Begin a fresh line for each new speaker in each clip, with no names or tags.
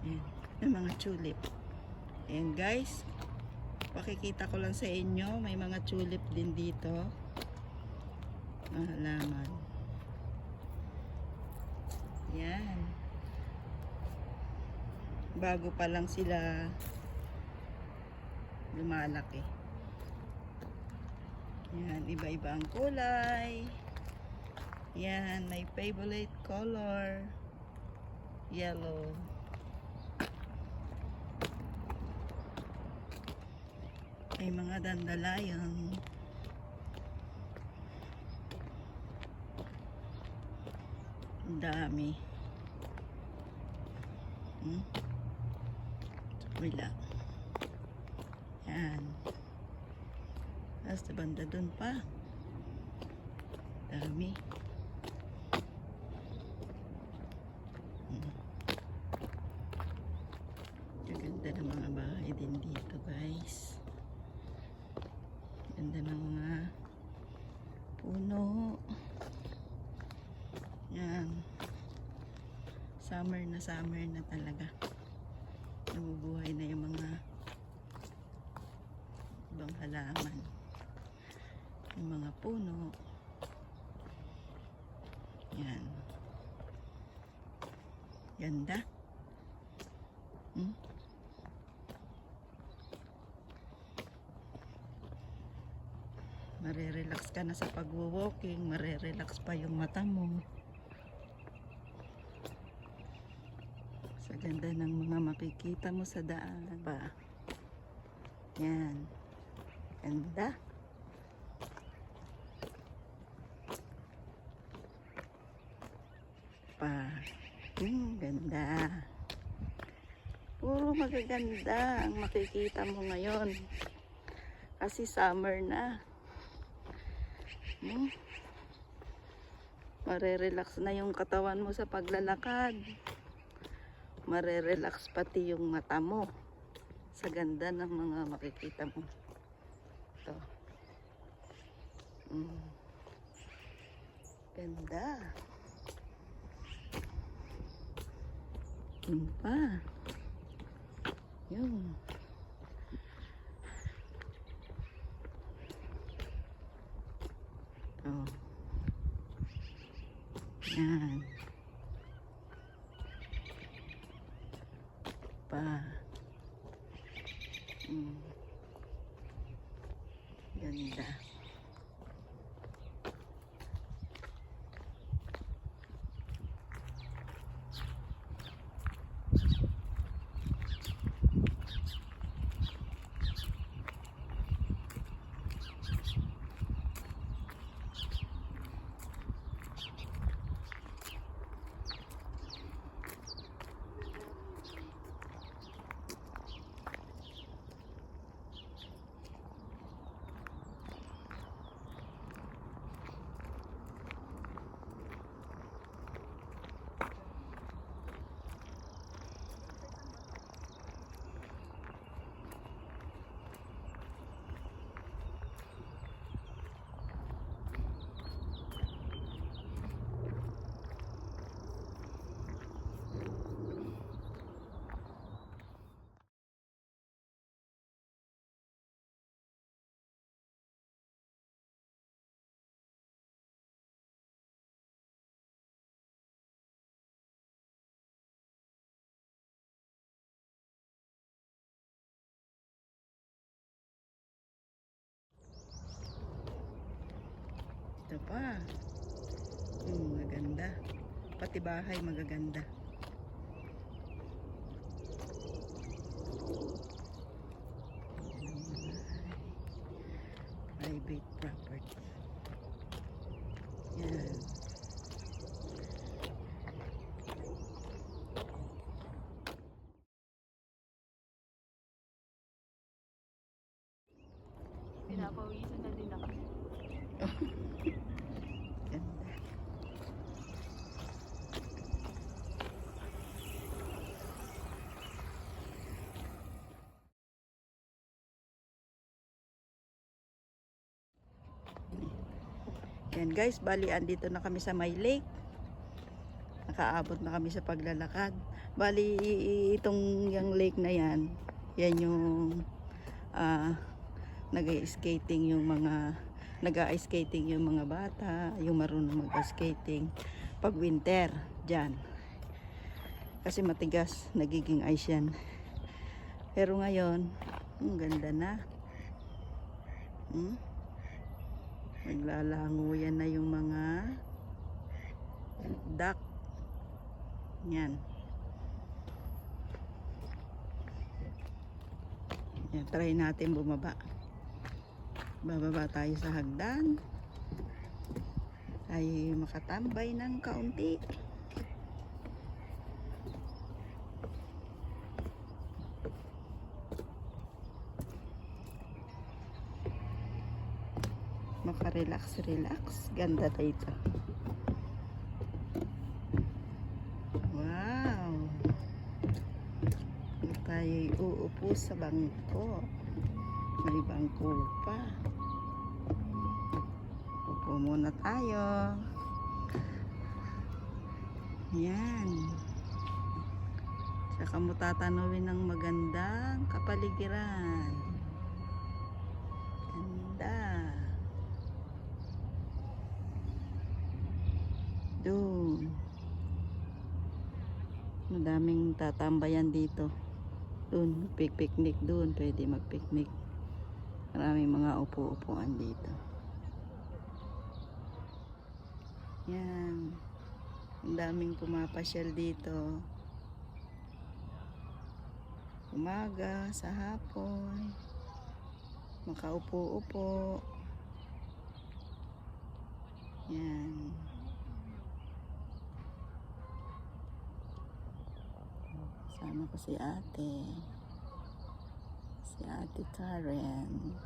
Ayan, may mga tulip. Ayan guys, pakikita ko lang sa inyo, may mga tulip din dito. Mga halaman. Ayan. Bago pa lang sila lumalaki. Ayan, iba-iba ang kulay. Ayan, my favorite color, yellow. May mga dandelion. Ang dami. Wala. Yan. Tapos sa banda dun pa. Dami. Ganda ng mga bahay din dito guys. Ganda ng mga puno. Yan. Summer na talaga. Nabubuhay na yung mga ibang halaman. Yung mga puno. Yan. Ganda. Marerelax ka na sa pag-walking, marerelax pa yung mata mo. Sa ganda ng mga makikita mo sa daan ba. Yan. Ganda. Pa. Ganda. Puro magaganda ang makikita mo ngayon. Kasi summer na. Marerelax na yung katawan mo sa paglalakad. Marerelax pati yung mata mo sa ganda ng mga makikita mo. Ito. Ganda. Yun pa. Yun. Oh. Yan. Pa. Ganda. Ito pa. Maganda. Pati bahay magaganda. Private property. Yan.
Pinapawisan na din ako.
Ganda. Yan guys, bali andito na kami sa may lake. nakaabot na kami sa paglalakad. Bali, itong yung lake na yan, yan yung nag-skating yung mga nag-skating yung mga bata, yung marunong mag-skating pag winter dyan. Kasi matigas, nagiging ice yan. Pero ngayon, ang ganda na. Naglalango yan na yung mga duck. Yan. Yan, try natin bumaba. Bababa tayo sa hagdan. Tayo makatambay ng kaunti. Maka-relax. Ganda dito. Wow. Tayo'y uupo sa bangko. May bangko pa. Upo muna tayo. Yan. Saka mo tatanawin ng magandang kapaligiran. Ganda. Doon. Madaming tatambayan dito. Doon, picnic doon. Pwede mag-picnic. Maraming mga upo-upuan dito. Yan. Ang daming pumapasyal dito. Umaga, sa hapon. Makaupo-upo. Yan. Sama ko si ate. Si ate Karen.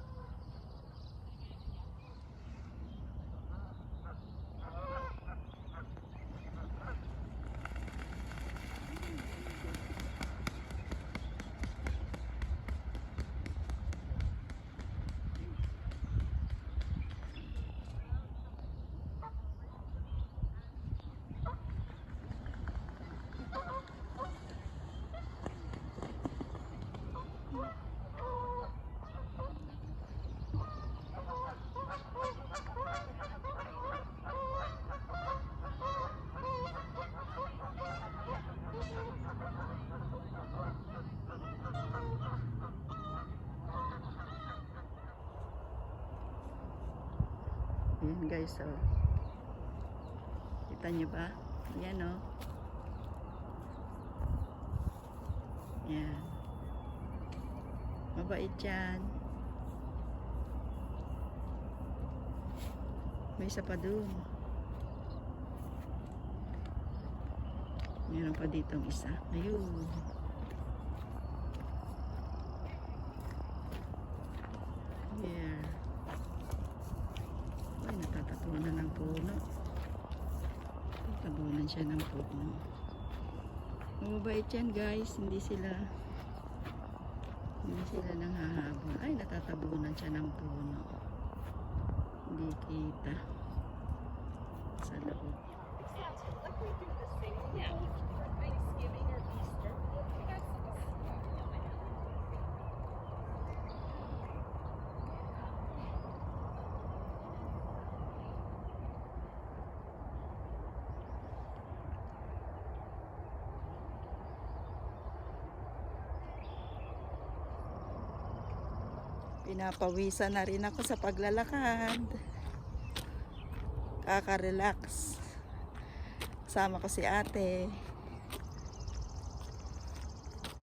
Ayan guys, oh. Kita nyo ba? Ayan, oh. Ayan. Mabait yan. May isa pa dun. Meron pa ditong isa. Ayun. Yeah. Ay, natatabunan ng puno. Natatabunan siya ng puno. Mababait yan guys. Hindi sila nang hahabol. Ay, natatabunan siya ng puno. Hindi kita sa loob. Pinapawisan na rin ako sa paglalakad. Kaka-relax. Kasama ko si ate.